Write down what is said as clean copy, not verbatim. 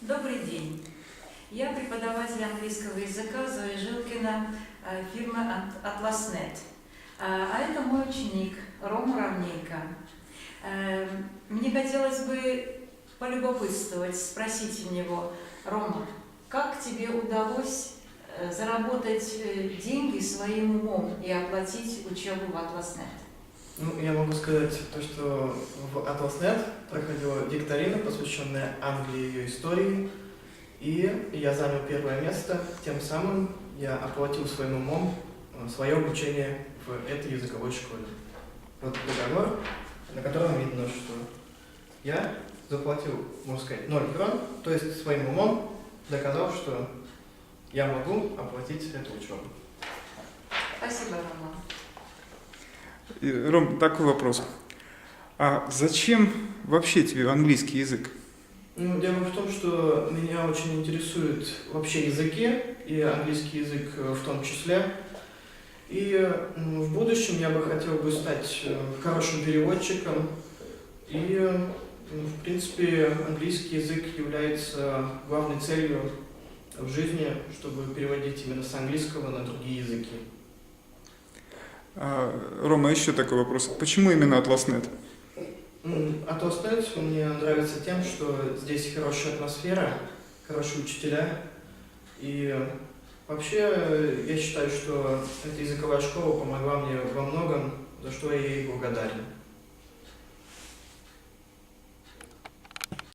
Добрый день. Я преподаватель английского языка Зоя Жилкина, фирмы Atlas.net. А это мой ученик Рома Равнейко. Мне хотелось бы полюбопытствовать, спросить у него: Рома, как тебе удалось заработать деньги своим умом и оплатить учебу в Atlas.net? Ну, я могу сказать то, что в Atlas.net проходила викторина, посвященная Англии и ее истории, и я занял первое место. Тем самым я оплатил своим умом свое обучение в этой языковой школе. Вот договор, на котором видно, что я заплатил, можно сказать, 0 крон, то есть своим умом доказал, что я могу оплатить эту учебу. Спасибо, Рома. Ром, такой вопрос. А зачем вообще тебе английский язык? Ну, дело в том, что меня очень интересуют вообще языки, и английский язык в том числе. И в будущем я бы хотел бы стать хорошим переводчиком. И, в принципе, английский язык является главной целью в жизни, чтобы переводить именно с английского на другие языки. Рома, еще такой вопрос. Почему именно Atlas.net? Atlas.net мне нравится тем, что здесь хорошая атмосфера, хорошие учителя. И вообще я считаю, что эта языковая школа помогла мне во многом, за что я ей благодарен.